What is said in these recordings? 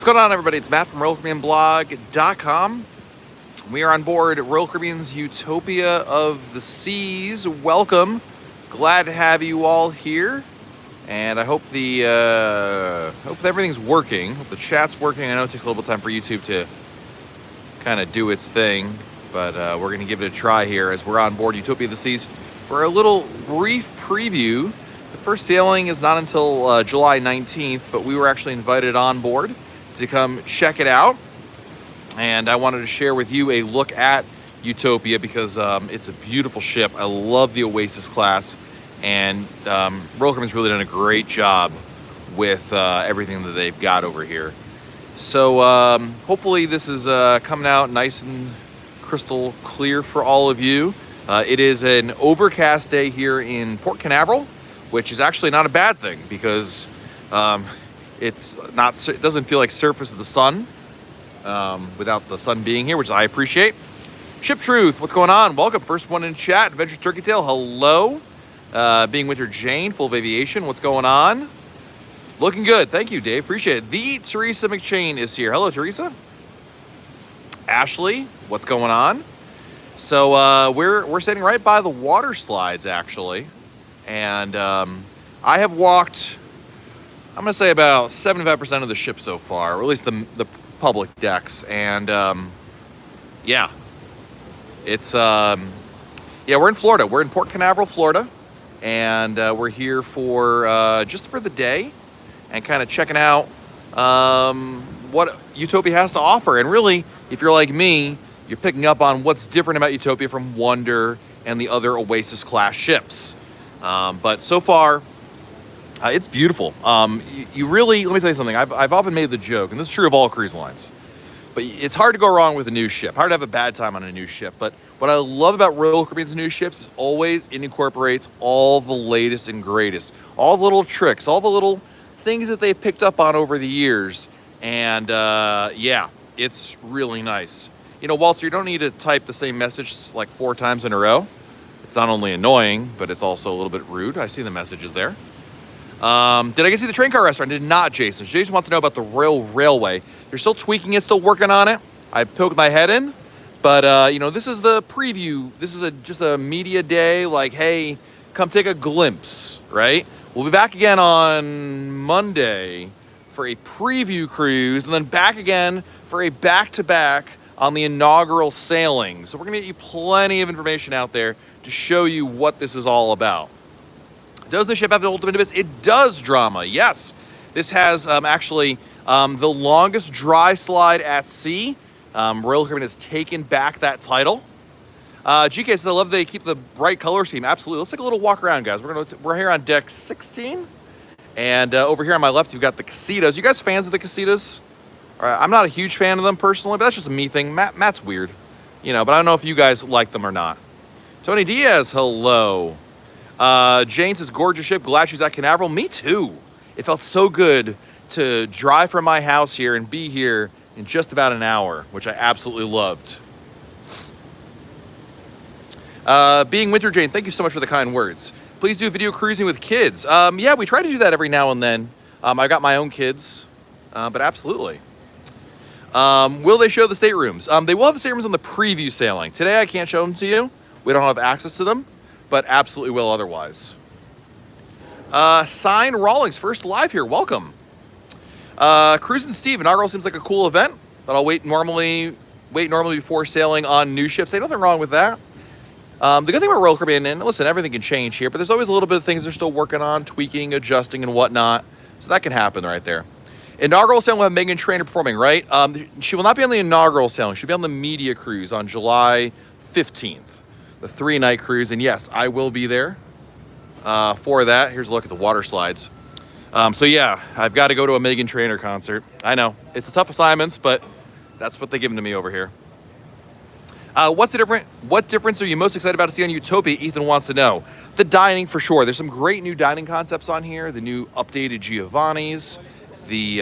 What's going on, everybody? It's Matt from RoyalCaribbeanBlog.com. We are on board Royal Caribbean's Utopia of the Seas. Welcome. Glad to have you all here. And I hope hope everything's working. Hope the chat's working. I know it takes a little bit of time for YouTube to kind of do its thing, but we're going to give it a try here as we're on board Utopia of the Seas for a little brief preview. The first sailing is not until July 19th, but we were actually invited on board to come check it out, and I wanted to share with you a look at Utopia because it's a beautiful ship. I love the Oasis Class, and Royal Caribbean's really done a great job with everything that they've got over here. So hopefully this is coming out nice and crystal clear for all of you. It is an overcast day here in Port Canaveral, which is actually not a bad thing because it doesn't feel like surface of the sun without the sun being here, which I appreciate. Ship Truth, what's going on? Welcome. First one in chat. Adventure Turkey Tail, hello. Being Winter Jane, Full of Aviation, what's going on? Looking good. Thank you, Dave. Appreciate it. The Teresa McChain is here. Hello, Teresa. Ashley, what's going on? So we're sitting right by the water slides, actually. And I have walked, I'm going to say about 75% of the ship so far, or at least the public decks. And yeah, it's, yeah, we're in Florida. We're in Port Canaveral, Florida. And we're here for just for the day and kind of checking out what Utopia has to offer. And really, if you're like me, you're picking up on what's different about Utopia from Wonder and the other Oasis Class ships. But so far, it's beautiful. You really, let me tell you something. I've often made the joke, and this is true of all cruise lines, but it's hard to go wrong with a new ship. Hard to have a bad time on a new ship. But what I love about Royal Caribbean's new ships is always it incorporates all the latest and greatest, all the little tricks, all the little things that they've picked up on over the years. And yeah, it's really nice. You know, Walter, you don't need to type the same message like 4 times in a row. It's not only annoying, but it's also a little bit rude. I see the messages there. Did I get to see the train car restaurant? Did not, Jason. Jason wants to know about the Royal Railway. They're still tweaking it, still working on it. I poked my head in, but you know, this is the preview. This is just a media day. Like, hey, come take a glimpse, right? We'll be back again on Monday for a preview cruise, and then back again for a back-to-back on the inaugural sailing. So we're gonna get you plenty of information out there to show you what this is all about. Does the ship have the ultimate abyss? It does, drama. Yes. This has actually the longest dry slide at sea. Royal Caribbean has taken back that title. GK says, I love they keep the bright color scheme. Absolutely. Let's take a little walk around, guys. We're here on deck 16. And over here on my left, you've got the casitas. You guys fans of the casitas? I'm not a huge fan of them personally, but that's just a me thing. Matt's weird, you know, but I don't know if you guys like them or not. Tony Diaz, hello. Jane says, gorgeous ship. Glad she's at Canaveral. Me too. It felt so good to drive from my house here and be here in just about an hour, which I absolutely loved. Being Winter Jane, thank you so much for the kind words. Please do video cruising with kids. Yeah, we try to do that every now and then. I've got my own kids, but absolutely. Will they show the staterooms? They will have the staterooms on the preview sailing. Today I can't show them to you. We don't have access to them, but absolutely will otherwise. Sign Rawlings, first live here. Welcome. Cruising Steve, inaugural seems like a cool event, but I'll wait normally before sailing on new ships. Ain't nothing wrong with that. The good thing about Royal Caribbean, and listen, everything can change here, but there's always a little bit of things they're still working on, tweaking, adjusting, and whatnot. So that can happen right there. Inaugural sailing will have Megan Trainor performing, right? She will not be on the inaugural sailing. She'll be on the media cruise on July 15th, the 3-night cruise. And yes, I will be there for that. Here's a look at the water slides. So yeah, I've got to go to a Megan Trainor concert. I know, it's a tough assignments, but that's what they give them to me over here. What difference are you most excited about to see on Utopia? Ethan wants to know. The dining for sure. There's some great new dining concepts on here. The new updated Giovanni's, the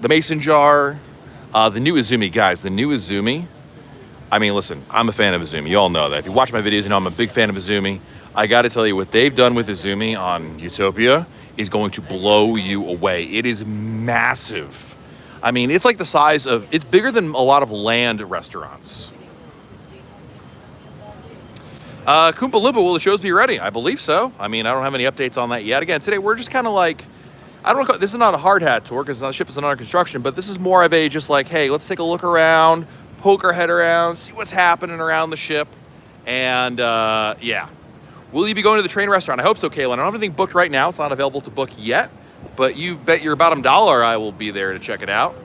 mason jar, the new Isumi, guys. The new Isumi. I mean, listen, I'm a fan of Isumi. You all know that. If you watch my videos, you know I'm a big fan of Isumi. I got to tell you, what they've done with Izumi on Utopia is going to blow you away. It is massive. I mean, it's like the size of, it's bigger than a lot of land restaurants. Koompa Loompa, will the shows be ready? I believe so. I mean, I don't have any updates on that yet. Again, today we're just kind of like, I don't know, this is not a hard hat tour because the ship is under construction, but this is more of a just like, hey, let's take a look around, poke our head around, see what's happening around the ship. And yeah. Will you be going to the train restaurant? I hope so, Kaylin. I don't have anything booked right now. It's not available to book yet, but you bet your bottom dollar I will be there to check it out.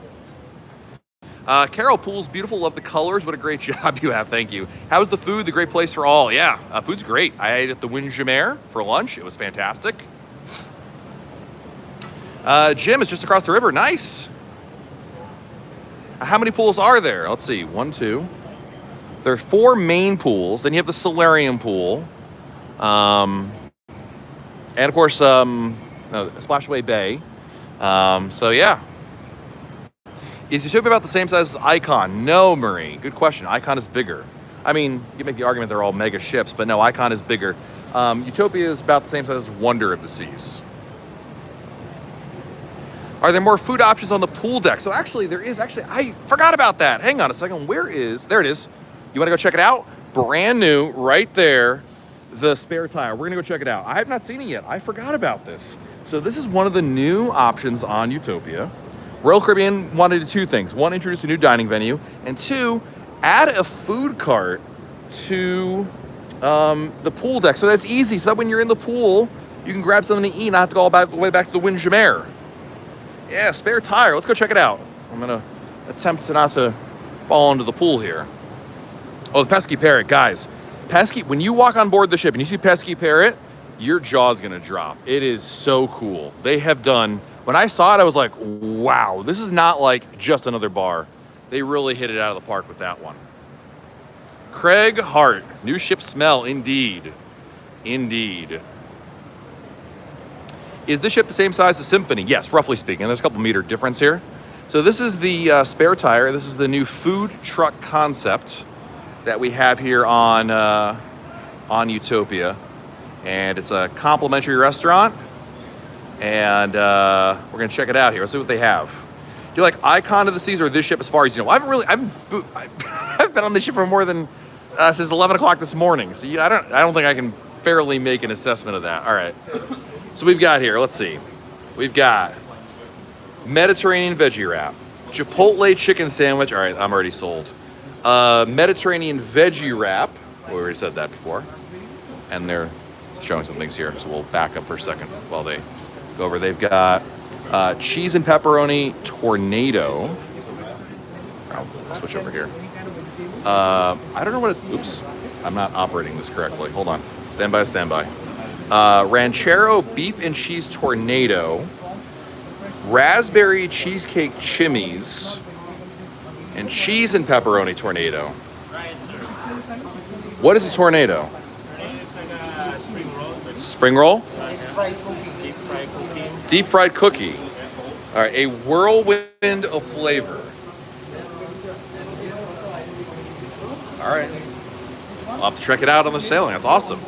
Carol, pool's beautiful. Love the colors. What a great job you have. Thank you. How's the food? The great place for all. Yeah, food's great. I ate at the Windjammer for lunch. It was fantastic. Gym is just across the river. Nice. How many pools are there? Let's see. 1, 2. There are 4 main pools. Then you have the Salarium pool. And of course, Splashaway Bay. So yeah. Is Utopia about the same size as Icon? No, Marie. Good question. Icon is bigger. I mean, you can make the argument they're all mega ships, but no, Icon is bigger. Utopia is about the same size as Wonder of the Seas. Are there more food options on the pool deck? So actually, there is. Actually, I forgot about that. Hang on a second. Where is? There it is. You want to go check it out? Brand new, right there. The spare tire. We're gonna go check it out. I have not seen it yet. I forgot about this. So this is one of the new options on Utopia. Royal Caribbean wanted to do 2 things. 1, introduce a new dining venue, and 2, add a food cart to the pool deck. So that's easy. So that when you're in the pool, you can grab something to eat and not have to go all the way back to the Windjammer. Yeah, spare tire. Let's go check it out. I'm gonna attempt to not to fall into the pool here. Oh, the pesky parrot, guys. Pesky, when you walk on board the ship and you see pesky parrot, your jaw's gonna drop. It is so cool. They have done, when I saw it, I was like, wow, this is not like just another bar. They really hit it out of the park with that one. Craig Hart, new ship smell, indeed. Indeed. Is this ship the same size as Symphony? Yes, roughly speaking. There's a couple meter difference here. So this is the spare tire. This is the new food truck concept that we have here on Utopia. And it's a complimentary restaurant. And we're gonna check it out here. Let's see what they have. Do you like Icon of the Seas or this ship as far as you know? I've been on this ship for more than since 11 o'clock this morning. So I don't think I can fairly make an assessment of that. All right. So we've got here, let's see. We've got Mediterranean veggie wrap, Chipotle chicken sandwich. All right, I'm already sold. Mediterranean veggie wrap. We already said that before. And they're showing some things here, so we'll back up for a second while they go over. They've got cheese and pepperoni tornado. I'll switch over here. I don't know what it, oops, I'm not operating this correctly. Hold on, stand by. Ranchero beef and cheese tornado, raspberry cheesecake chimneys, and cheese and pepperoni tornado. What is a tornado? Spring roll? Deep fried cookie. All right, a whirlwind of flavor. All right. I'll have to check it out on the sailing. That's awesome.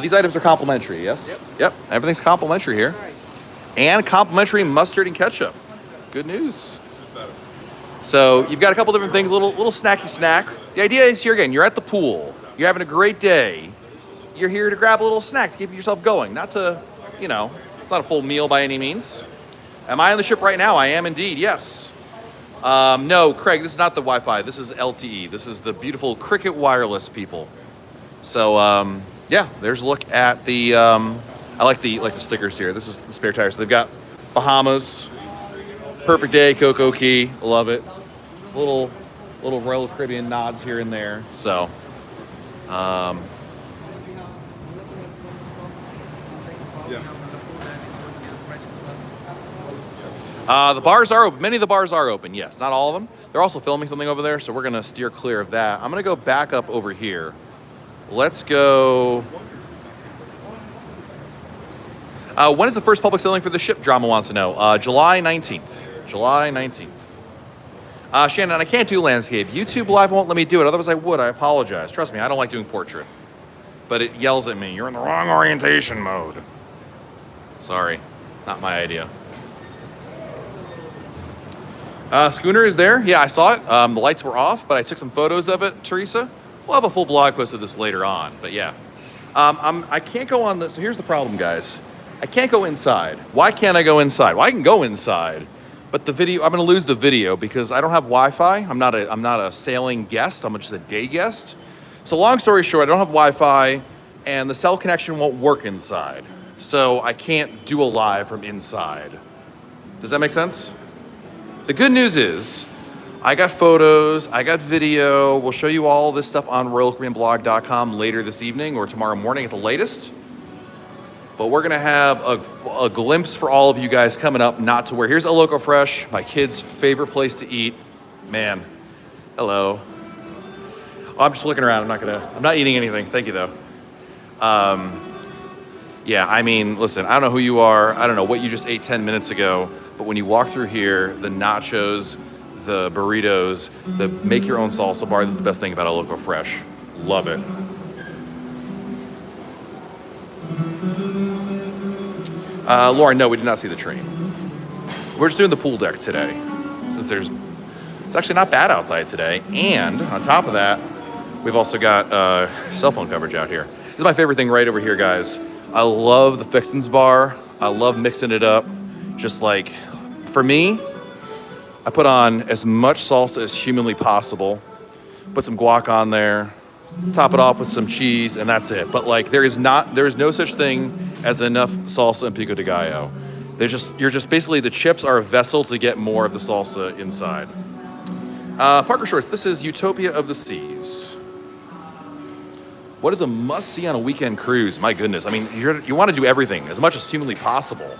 These items are complimentary, yes? Yep, everything's complimentary here. And complimentary mustard and ketchup. Good news. So you've got a couple different things, little snacky snack. The idea is here again, you're at the pool. You're having a great day. You're here to grab a little snack to keep yourself going. Not to, it's not a full meal by any means. Am I on the ship right now? I am indeed, yes. No, Craig, this is not the Wi-Fi. This is LTE. This is the beautiful Cricket Wireless people. So, yeah, there's a look at the, I like the stickers here. This is the spare tires. So they've got Bahamas, Perfect Day, Coco Key, love it. Little Royal Caribbean nods here and there. So, the bars are open. Many of the bars are open, yes. Not all of them. They're also filming something over there, so we're going to steer clear of that. I'm going to go back up over here. Let's go. When is the first public sailing for the ship? Drama wants to know. July 19th. July 19th. Shannon, I can't do landscape. YouTube Live won't let me do it. Otherwise, I would. I apologize. Trust me, I don't like doing portrait. but it yells at me, "You're in the wrong orientation mode." Sorry, not my idea. Schooner is there. Yeah, I saw it. The lights were off, but I took some photos of it, Teresa. We'll have a full blog post of this later on, but yeah. I can't go on this. So here's the problem, guys. I can't go inside. Why can't I go inside? Well, I can go inside, but the video, I'm gonna lose the video because I don't have Wi-Fi. I'm not a sailing guest. I'm just a day guest. So long story short, I don't have Wi-Fi and the cell connection won't work inside. So I can't do a live from inside. Does that make sense? The good news is I got photos, I got video. We'll show you all this stuff on RoyalCaribbeanBlog.com later this evening or tomorrow morning at the latest. But we're gonna have a glimpse for all of you guys coming up, not to where. Here's El Loco Fresh, my kid's favorite place to eat. Man, hello. Oh, I'm just looking around, I'm not eating anything. Thank you though. Yeah, I mean, listen, I don't know who you are. I don't know what you just ate 10 minutes ago, but when you walk through here, the nachos, the burritos, the make your own salsa bar, this is the best thing about El Loco Fresh. Love it. Lauren, no, we did not see the train. We're just doing the pool deck today. Since it's actually not bad outside today. And on top of that, we've also got cell phone coverage out here. This is my favorite thing right over here, guys. I love the Fixins bar. I love mixing it up. Just like, for me, I put on as much salsa as humanly possible. Put some guac on there. Top it off with some cheese, and that's it. But like, there is no such thing as enough salsa and pico de gallo. You're just basically, the chips are a vessel to get more of the salsa inside. Parker Shorts, this is Utopia of the Seas. What is a must-see on a weekend cruise? My goodness, I mean, you want to do everything as much as humanly possible.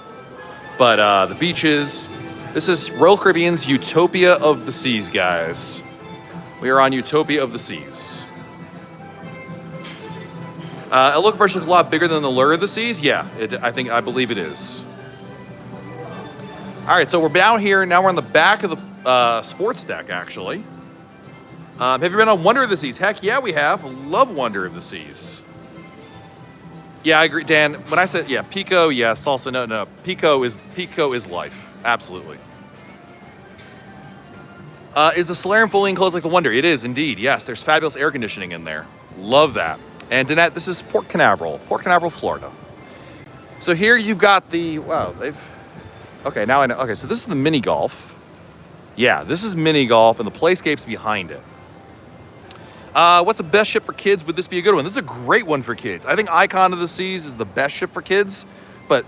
But the beaches, this is Royal Caribbean's Utopia of the Seas, guys. We are on Utopia of the Seas. El Loco Fresh looks a lot bigger than the Lure of the Seas. Yeah, I believe it is. All right, so we're down here. Now we're on the back of the sports deck, actually. Have you been on Wonder of the Seas? Heck yeah, we have. Love Wonder of the Seas. Yeah, I agree, Dan. When I said, yeah, pico, yeah, salsa, no. Pico is life. Absolutely. Is the Salarium fully enclosed like the Wonder? It is indeed, yes. There's fabulous air conditioning in there. Love that. And Danette, this is Port Canaveral, Florida. So here you've got the, okay, now I know. Okay, so this is the mini golf. Yeah, this is mini golf and the playscape's behind it. What's the best ship for kids? Would this be a good one? This is a great one for kids. I think Icon of the Seas is the best ship for kids, but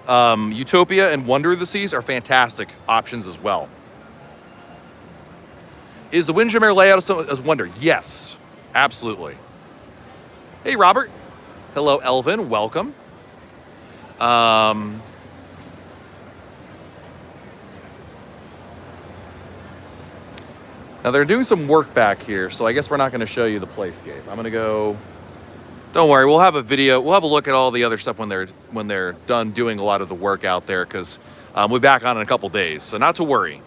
Utopia and Wonder of the Seas are fantastic options as well. Is the Windjammer layout as Wonder? Yes, absolutely. Hey, Robert. Hello, Elvin. Welcome. Now, they're doing some work back here, so I guess we're not going to show you the playscape. I'm going to go... Don't worry, we'll have a video. We'll have a look at all the other stuff when they're done doing a lot of the work out there, because we'll be back on in a couple days, so not to worry.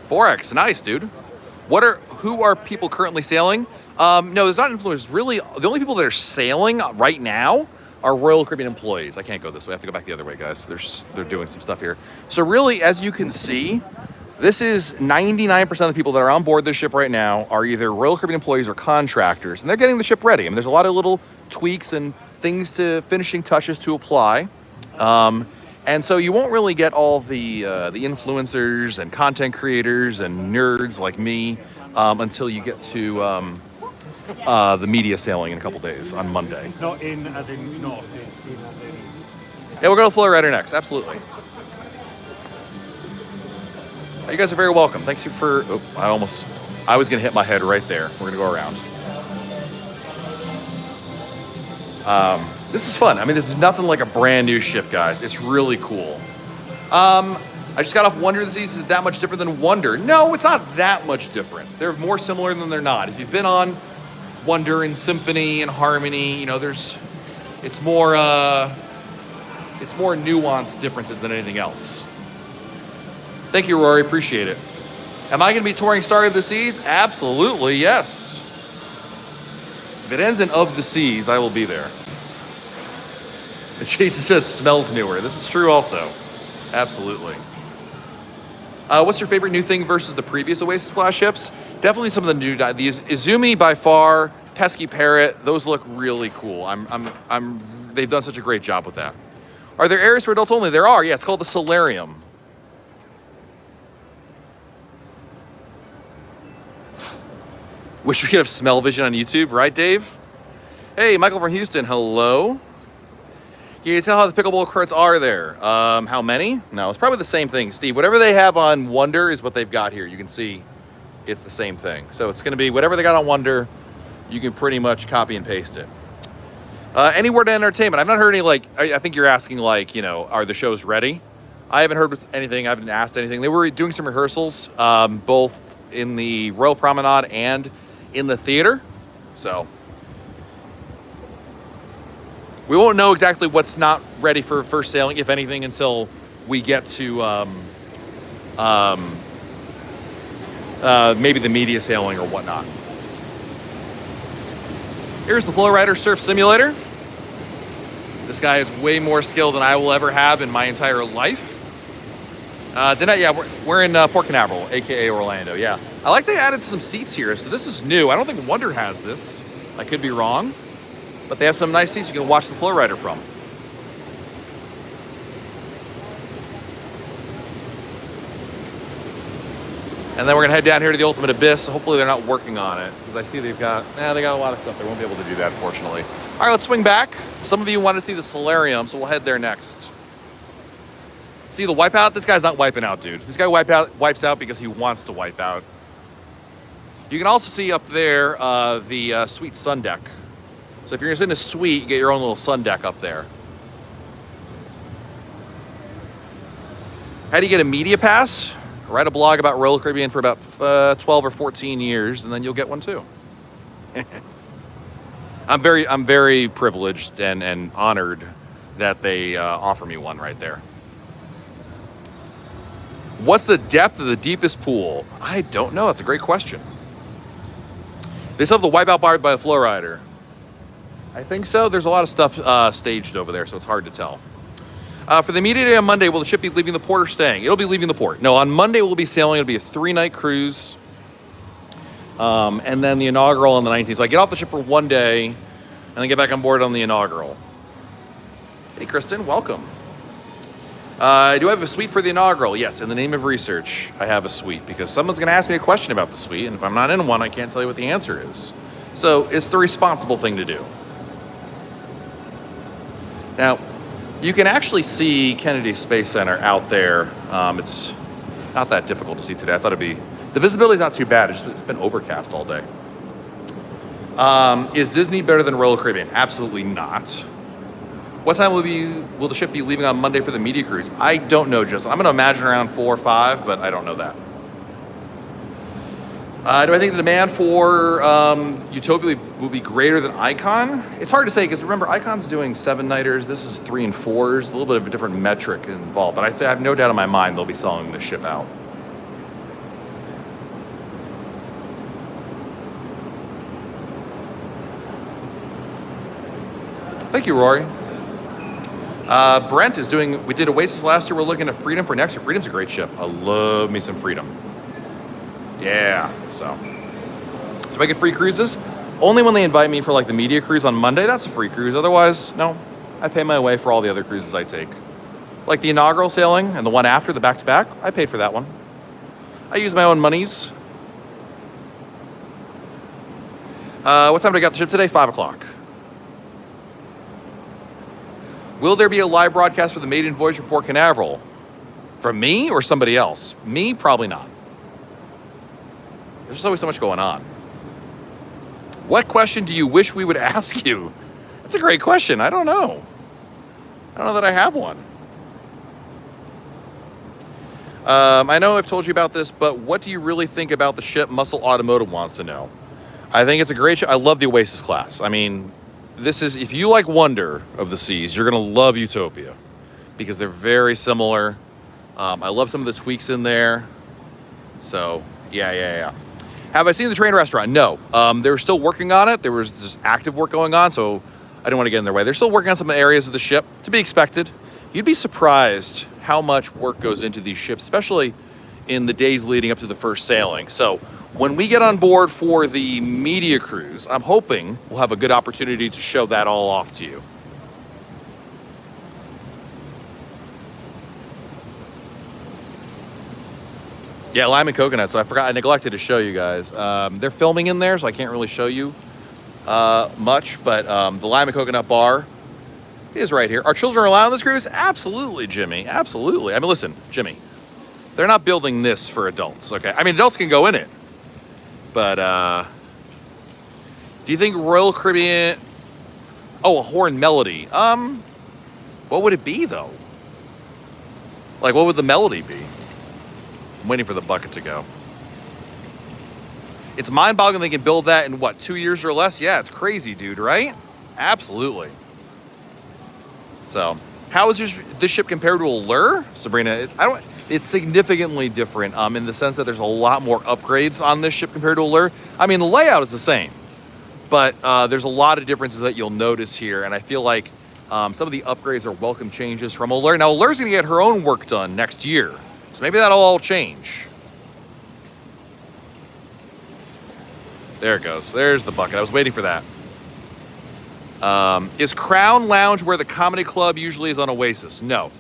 4X, nice, dude. Who are people currently sailing? No, there's not influencers. Really, the only people that are sailing right now are Royal Caribbean employees. I can't go this way. I have to go back the other way, guys. They're doing some stuff here. So really, as you can see, this is 99% of the people that are on board this ship right now are either Royal Caribbean employees or contractors, and they're getting the ship ready. I mean, there's a lot of little tweaks and things finishing touches to apply. And so you won't really get all the influencers and content creators and nerds like me until you get to the media sailing in a couple days on Monday. It's not in as in not, it's in as in... Yeah, we'll go to Flow Rider next, absolutely. You guys are very welcome. Thanks you for... Oh, I was going to hit my head right there. We're going to go around. This is fun. I mean, this is nothing like a brand new ship, guys. It's really cool. I just got off Wonder of the Seas. Is it that much different than Wonder? No, it's not that much different. They're more similar than they're not. If you've been on Wonder and Symphony and Harmony, you know, it's more nuanced differences than anything else. Thank you, Rory. Appreciate it. Am I going to be touring Star of the Seas? Absolutely, yes. If it ends in of the seas, I will be there. And Jason says smells newer. This is true also. Absolutely. What's your favorite new thing versus the previous Oasis Class ships? Definitely some of the new, these Izumi by far, Pesky Parrot, those look really cool. They've done such a great job with that. Are there areas for adults only? There are, yeah, it's called the Salarium. Wish we could have smell vision on YouTube, right, Dave? Hey, Michael from Houston, hello. Can you tell how the pickleball carts are there? How many? No, it's probably the same thing, Steve. Whatever they have on Wonder is what they've got here. You can see it's the same thing. So it's gonna be whatever they got on Wonder, you can pretty much copy and paste it. Any word to entertainment? I've not heard any, like, I think you're asking, like, you know, are the shows ready? I haven't heard anything, I haven't asked anything. They were doing some rehearsals, both in the Royal Promenade and in the theater. So we won't know exactly what's not ready for first sailing, if anything, until we get to maybe the media sailing or whatnot. Here's the Flow Rider Surf Simulator. This guy is way more skill than I will ever have in my entire life. We're in Port Canaveral, aka Orlando. Yeah, I like they added some seats here, so this is new. I don't think Wonder has this. I could be wrong, but they have some nice seats you can watch the Flow Rider from. And then we're gonna head down here to the Ultimate Abyss. Hopefully they're not working on it, because I see they got a lot of stuff. They won't be able to do that, unfortunately. All right, let's swing back. Some of you want to see the Salarium, so we'll head there next. See the wipeout? This guy's not wiping out, dude. This guy wipes out because he wants to wipe out. You can also see up there the suite sun deck. So if you're in a suite, you get your own little sun deck up there. How do you get a media pass? Write a blog about Royal Caribbean for about 12 or 14 years, and then you'll get one too. I'm very privileged and honored that they offer me one right there. What's the depth of the deepest pool? I don't know. That's a great question. They still have the wipeout bar by the Flow Rider. I think so. There's a lot of stuff staged over there, so it's hard to tell. For the media day on Monday, will the ship be leaving the port or staying? It'll be leaving the port. No, on Monday we'll be sailing. It'll be a 3-night cruise. And then the inaugural on the 19th. So I get off the ship for one day and then get back on board on the inaugural. Hey, Kristen, welcome. Do I have a suite for the inaugural? Yes, in the name of research, I have a suite, because someone's going to ask me a question about the suite, and if I'm not in one, I can't tell you what the answer is. So it's the responsible thing to do. Now, you can actually see Kennedy Space Center out there. It's not that difficult to see today. I thought it'd be, the visibility's not too bad. It's been overcast all day. Is Disney better than Royal Caribbean? Absolutely not. What time will the ship be leaving on Monday for the media cruise? I don't know, Justin. I'm going to imagine around 4 or 5, but I don't know that. Do I think the demand for Utopia will be greater than Icon? It's hard to say, because remember, Icon's doing 7-nighters. This is 3 and 4s. A little bit of a different metric involved, but I have no doubt in my mind they'll be selling the ship out. Thank you, Rory. Brent is doing, we did Oasis last year. We're looking at Freedom for next year. Freedom's a great ship. I love me some Freedom. Yeah, so. Do I get free cruises? Only when they invite me for like the media cruise on Monday. That's a free cruise. Otherwise, no. I pay my way for all the other cruises I take. Like the inaugural sailing and the one after, the back-to-back, I paid for that one. I use my own monies. What time did I get the ship today? 5 o'clock. Will there be a live broadcast for the maiden voyage from Port Canaveral? From me or somebody else? Me, probably not. There's just always so much going on. What question do you wish we would ask you? That's a great question. I don't know. I don't know that I have one. I know I've told you about this, but what do you really think about the ship? Muscle Automotive wants to know. I think it's a great ship. I love the Oasis Class. I mean, this is, if you like Wonder of the Seas, you're going to love Utopia, because they're very similar. I love some of the tweaks in there. So, yeah. Have I seen the train restaurant? No. They're still working on it. There was just active work going on, so I didn't want to get in their way. They're still working on some areas of the ship, to be expected. You'd be surprised how much work goes into these ships, especially in the days leading up to the first sailing. So when we get on board for the media cruise, I'm hoping we'll have a good opportunity to show that all off to you. Yeah, lime and coconut. So I neglected to show you guys. They're filming in there, so I can't really show you much, but the lime and coconut bar is right here. Are children allowed on this cruise? Absolutely, Jimmy. Absolutely. I mean, listen, Jimmy, they're not building this for adults, okay? I mean, adults can go in it, but do you think Royal Caribbean... Oh, a horn melody. What would it be, though? Like, what would the melody be? I'm waiting for the bucket to go. It's mind-boggling they can build that in, what, 2 years or less? Yeah, it's crazy, dude, right? Absolutely. So, how is this ship compared to a Lure? Sabrina, it's significantly different in the sense that there's a lot more upgrades on this ship compared to a Lure. I mean, the layout is the same, but there's a lot of differences that you'll notice here, and I feel like some of the upgrades are welcome changes from a Lure. Now, Lure's going to get her own work done next year, so maybe that'll all change. There it goes. There's the bucket. I was waiting for that. Is Crown Lounge where the comedy club usually is on Oasis? No.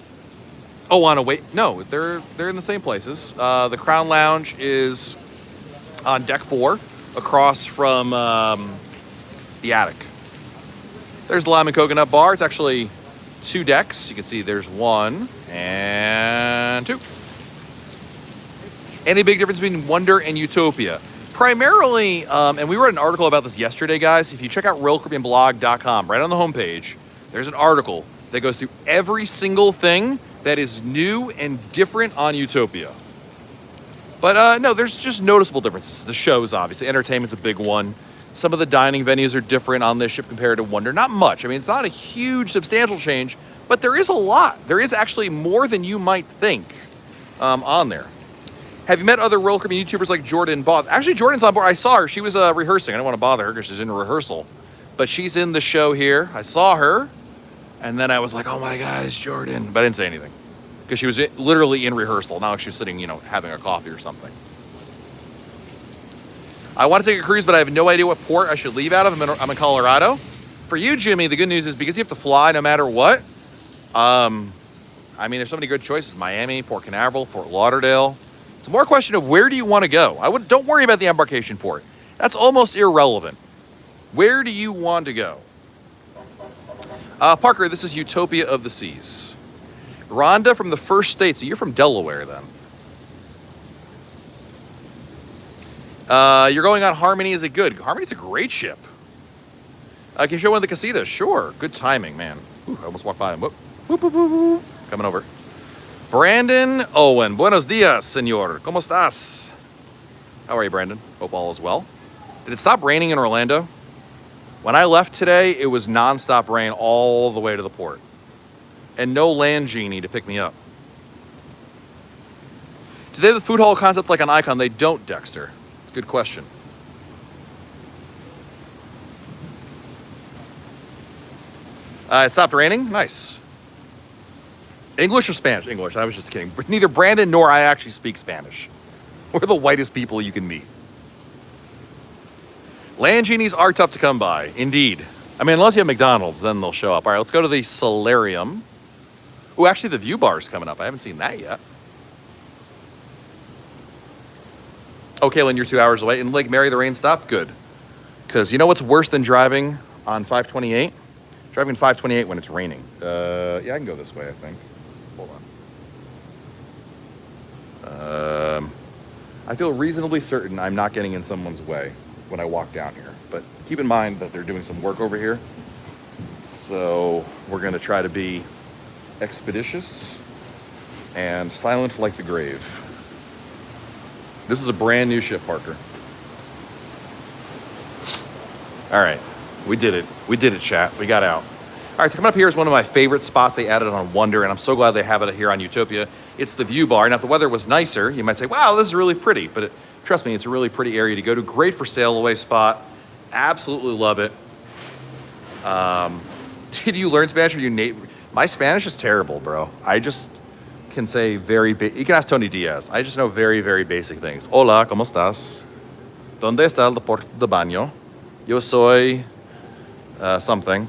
Oh, on Oasis? No, they're in the same places. The Crown Lounge is on deck 4, across from the attic. There's the lime and coconut bar. It's actually 2 decks. You can see there's 1 and 2. Any big difference between Wonder and Utopia? Primarily, and we wrote an article about this yesterday, guys. If you check out RoyalCaribbeanBlog.com, right on the homepage, there's an article that goes through every single thing that is new and different on Utopia. But no, there's just noticeable differences. The shows, obviously. Entertainment's a big one. Some of the dining venues are different on this ship compared to Wonder. Not much. I mean, it's not a huge, substantial change, but there is a lot. There is actually more than you might think on there. Have you met other Royal Caribbean YouTubers like Jordan Both? Actually, Jordan's on board. I saw her. She was rehearsing. I didn't want to bother her because she's in rehearsal. But she's in the show here. I saw her. And then I was like, oh my God, it's Jordan. But I didn't say anything. Because she was literally in rehearsal. Not like she was sitting, having a coffee or something. I want to take a cruise, but I have no idea what port I should leave out of. I'm in Colorado. For you, Jimmy, the good news is because you have to fly no matter what. I mean, there's so many good choices. Miami, Port Canaveral, Fort Lauderdale. It's more a question of where do you want to go? Don't worry about the embarkation port. That's almost irrelevant. Where do you want to go? Parker, this is Utopia of the Seas. Rhonda from the First State. So you're from Delaware then. You're going on Harmony. Is it good? Harmony's a great ship. Can you show one of the casitas? Sure. Good timing, man. Ooh, I almost walked by them. Whoop, whoop, whoop, whoop, whoop. Coming over. Brandon Owen. Buenos dias, senor. ¿Cómo estás? How are you, Brandon? Hope all is well. Did it stop raining in Orlando? When I left today, it was nonstop rain all the way to the port. And no land genie to pick me up. Do they have the food hall concept like on Icon? They don't, Dexter. It's a good question. It stopped raining? Nice. English or Spanish? English. I was just kidding. Neither Brandon nor I actually speak Spanish. We're the whitest people you can meet. Land genies are tough to come by. Indeed. I mean, unless you have McDonald's, then they'll show up. All right, let's go to the Salarium. Oh, actually, the view bar is coming up. I haven't seen that yet. Oh, Kaylin, you're 2 hours away. In Lake Mary, the rain stopped? Good. Because you know what's worse than driving on 528? Driving 528 when it's raining. Yeah, I can go this way, I think. Hold on. I feel reasonably certain I'm not getting in someone's way when I walk down here. But keep in mind that they're doing some work over here. So we're going to try to be expeditious and silent like the grave. This is a brand new ship, Parker. All right. We did it. We did it, chat. We got out. All right, so coming up here is one of my favorite spots they added on Wonder, and I'm so glad they have it here on Utopia. It's the view bar. Now, if the weather was nicer, you might say, wow, this is really pretty. But Trust me, it's a really pretty area to go to. Great for sail away spot. Absolutely love it. Did you learn Spanish or you My Spanish is terrible, bro. I just can say you can ask Tony Diaz. I just know very, very basic things. Hola, ¿cómo estás? ¿Dónde está el puerto de baño? Yo soy something.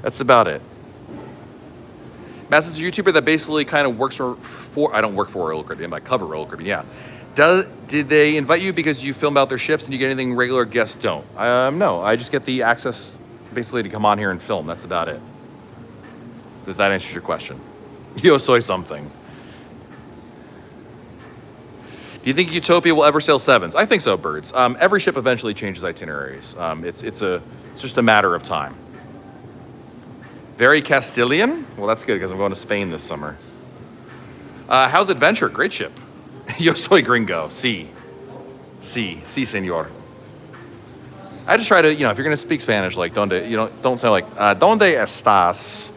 That's about it. Matt's is a YouTuber that basically kind of works for I don't work for Royal Caribbean, but I cover Royal Caribbean, yeah. Did they invite you because you film out their ships and you get anything regular guests don't? No, I just get the access basically to come on here and film. That's about it. If that answers your question. Yo soy something. Do you think Utopia will ever sail sevens? I think so, Birds. Every ship eventually changes itineraries. It's just a matter of time. Very Castilian? Well, that's good because I'm going to Spain this summer. How's Adventure? Great ship. Yo soy gringo. Sí, señor. I just try to, if you're going to speak Spanish, like, don't say like, ¿Dónde estás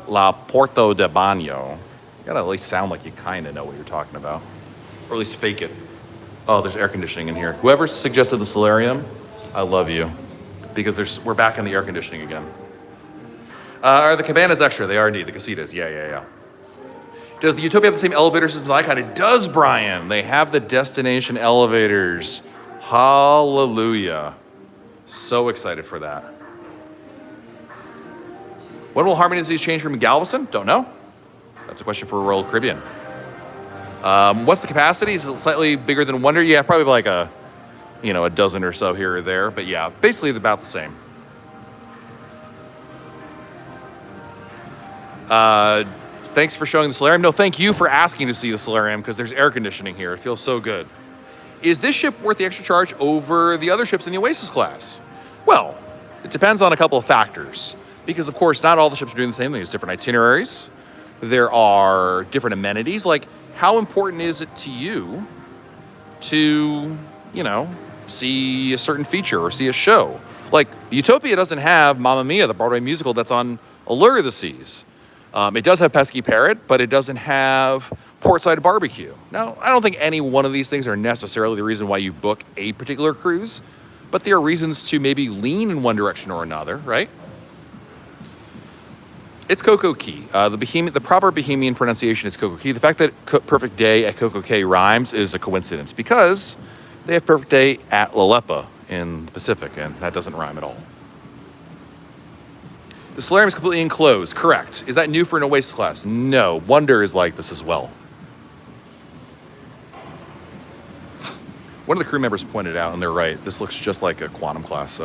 la Puerto de Baño? You gotta at least sound like you kind of know what you're talking about. Or at least fake it. Oh, there's air conditioning in here. Whoever suggested the Salarium, I love you. Because we're back in the air conditioning again. Are the Cabanas extra? They are indeed, the casitas. Yeah. Does the Utopia have the same elevator system as Icon? It does, Brian. They have the destination elevators. Hallelujah. So excited for that. When will Harmony Disease change from Galveston? Don't know. That's a question for Royal Caribbean. What's the capacity? Is it slightly bigger than Wonder? Yeah, probably like a dozen or so here or there. But yeah, basically about the same. Thanks for showing the Salarium. No, thank you for asking to see the Salarium because there's air conditioning here. It feels so good. Is this ship worth the extra charge over the other ships in the Oasis class? Well, it depends on a couple of factors. Because, of course, not all the ships are doing the same thing. There's different itineraries. There are different amenities. Like, how important is it to you to, see a certain feature or see a show? Like, Utopia doesn't have Mamma Mia, the Broadway musical that's on Allure of the Seas. It does have Pesky Parrot, but it doesn't have Portside Barbecue. Now, I don't think any one of these things are necessarily the reason why you book a particular cruise, but there are reasons to maybe lean in one direction or another, right? It's Coco Key. The proper Bohemian pronunciation is Coco Key. The fact that Perfect Day at Coco Cay rhymes is a coincidence because they have Perfect Day at Lalepa in the Pacific, and that doesn't rhyme at all. The Salarium is completely enclosed. Correct. Is that new for an Oasis class? No. Wonder is like this as well. One of the crew members pointed out, and they're right, this looks just like a Quantum class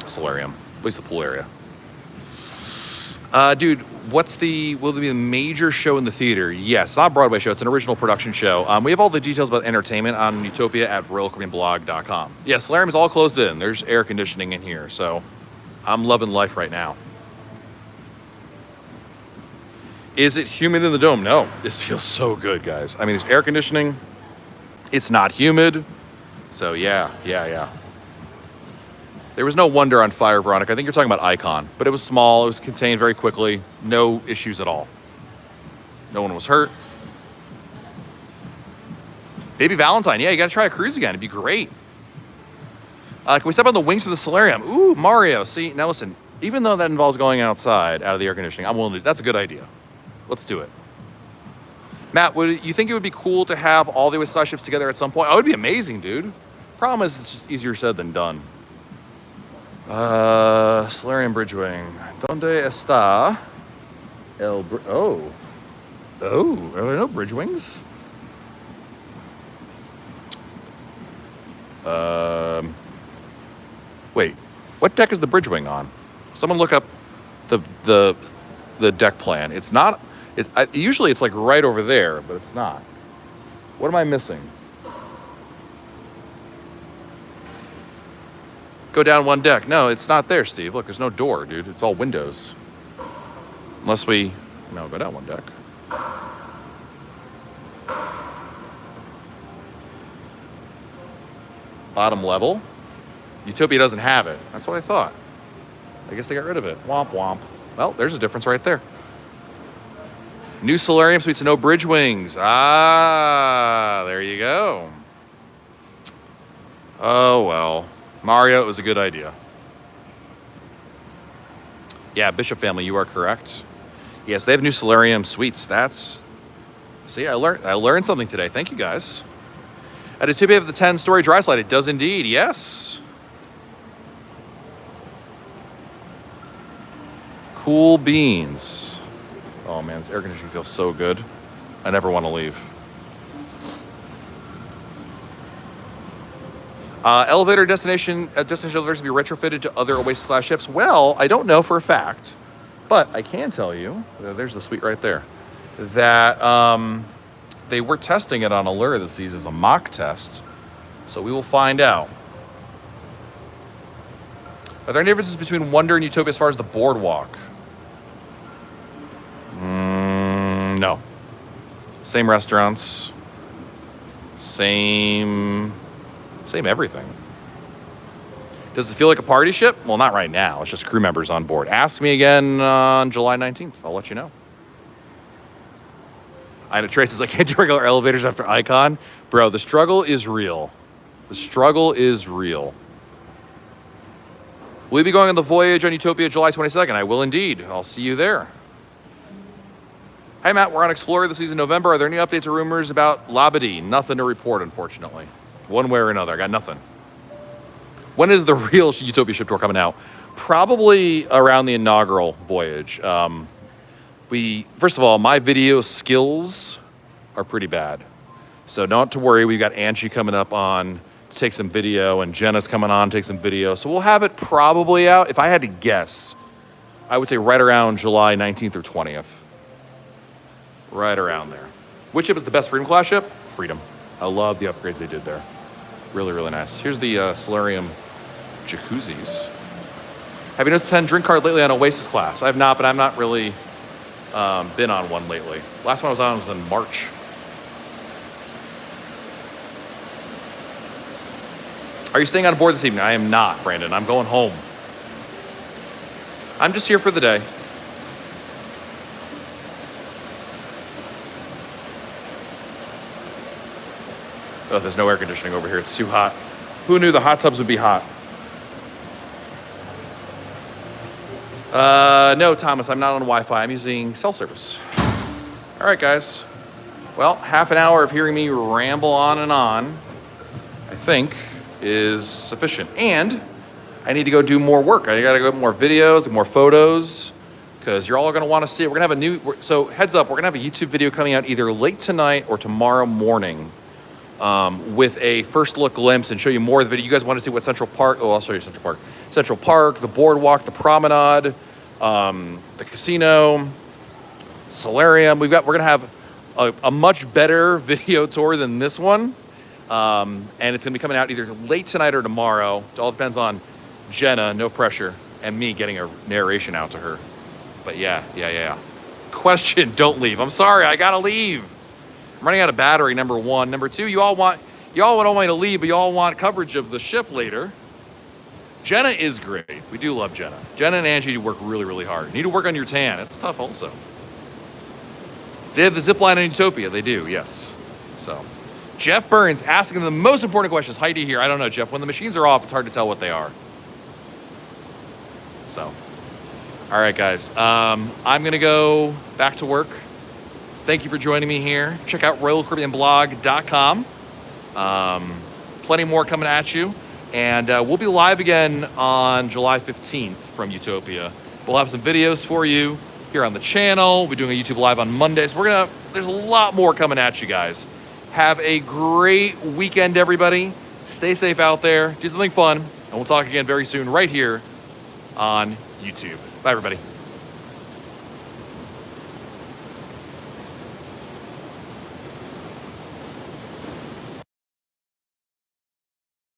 Salarium. At least the pool area. Dude, will there be a major show in the theater? Yes, not a Broadway show. It's an original production show. We have all the details about entertainment on Utopia at RoyalCaribbeanBlog.com. Yeah, Salarium is all closed in. There's air conditioning in here, so I'm loving life right now. Is it humid in the dome? No. This feels so good, guys. I mean, there's air conditioning. It's not humid. So, yeah. There was no Wonder on fire, Veronica. I think you're talking about Icon. But it was small. It was contained very quickly. No issues at all. No one was hurt. Baby Valentine. Yeah, you got to try a cruise again. It'd be great. Can we step on the wings for the Salarium? Ooh, Mario. See, now listen. Even though that involves going outside, out of the air conditioning, I'm willing to. That's a good idea. Let's do it. Matt, would you think it would be cool to have all the Oasis Class ships together at some point? Oh, it would be amazing, dude. Problem is, it's just easier said than done. Salarium Bridgewing. ¿Dónde está el Oh, are there no bridge wings? Wait, what deck is the bridge wing on? Someone look up the deck plan. It's not. Usually it's like right over there, but it's not. What am I missing? Go down one deck. No, it's not there, Steve. Look, there's no door, dude. It's all windows. Unless go down one deck. Bottom level. Utopia doesn't have it. That's what I thought. I guess they got rid of it. Womp womp. Well, there's a difference right there. New Salarium suites and no bridge wings. Ah, there you go. Oh, well. Mario, it was a good idea. Yeah, Bishop family, you are correct. Yes, they have new Salarium suites. That's... See, I learned something today. Thank you, guys. At Utopia of the 10-story dry slide, it does indeed. Yes. Cool beans. Oh, man, this air conditioning feels so good. I never want to leave. Elevator destination elevators to be retrofitted to other Oasis Class ships. Well, I don't know for a fact, but I can tell you, there's the suite right there, that they were testing it on Allure of the Seas as a mock test, so we will find out. Are there any differences between Wonder and Utopia as far as the boardwalk? No. Same restaurants. Same everything. Does it feel like a party ship? Well, not right now. It's just crew members on board. Ask me again on July 19th. I'll let you know. I know Tracy's like, can't do regular elevators after Icon? Bro, the struggle is real. The struggle is real. Will you be going on the voyage on Utopia July 22nd? I will indeed. I'll see you there. Hi, Matt. We're on Explorer this season, November. Are there any updates or rumors about Labadee? Nothing to report, unfortunately. One way or another. I got nothing. When is the real Utopia ship tour coming out? Probably around the inaugural voyage. First of all, my video skills are pretty bad. So not to worry. We've got Angie coming up on to take some video, and Jenna's coming on to take some video. So we'll have it probably out. If I had to guess, I would say right around July 19th or 20th. Right around there. Which ship is the best Freedom Class ship? Freedom. I love the upgrades they did there. Really, really nice. Here's the Salarium jacuzzis. Have you noticed a 10 drink card lately on Oasis Class? I have not, but I'm not really been on one lately. Last one I was on was in March. Are you staying on board this evening? I am not, Brandon. I'm going home. I'm just here for the day. Oh, there's no air conditioning over here. It's too hot. Who knew the hot tubs would be hot? No, Thomas, I'm not on Wi-Fi. I'm using cell service. All right, guys. Well, half an hour of hearing me ramble on and on, I think, is sufficient. And I need to go do more work. I got to go more videos and more photos because you're all going to want to see it. We're going to have so heads up, we're going to have a YouTube video coming out either late tonight or tomorrow morning. With a first look glimpse and show you more of the video. You guys want to see what Central Park, I'll show you Central Park. Central Park, the boardwalk, the promenade, the casino, Salarium. We're going to have a much better video tour than this one. And it's going to be coming out either late tonight or tomorrow. It all depends on Jenna, no pressure, and me getting a narration out to her. But yeah. Question, don't leave. I'm sorry, I got to leave. I'm running out of battery, number one. Number two, you all want me to leave, but you all want coverage of the ship later. Jenna is great. We do love Jenna. Jenna and Angie do work really, really hard. You need to work on your tan. It's tough also. They have the zip line in Utopia. They do, yes. So, Jeff Burns asking the most important questions. Heidi here. I don't know, Jeff. When the machines are off, it's hard to tell what they are. So, all right, guys. I'm going to go back to work. Thank you for joining me here. Check out RoyalCaribbeanBlog.com. Plenty more coming at you. And we'll be live again on July 15th from Utopia. We'll have some videos for you here on the channel. We're doing a YouTube Live on Monday. So there's a lot more coming at you guys. Have a great weekend, everybody. Stay safe out there. Do something fun. And we'll talk again very soon right here on YouTube. Bye, everybody.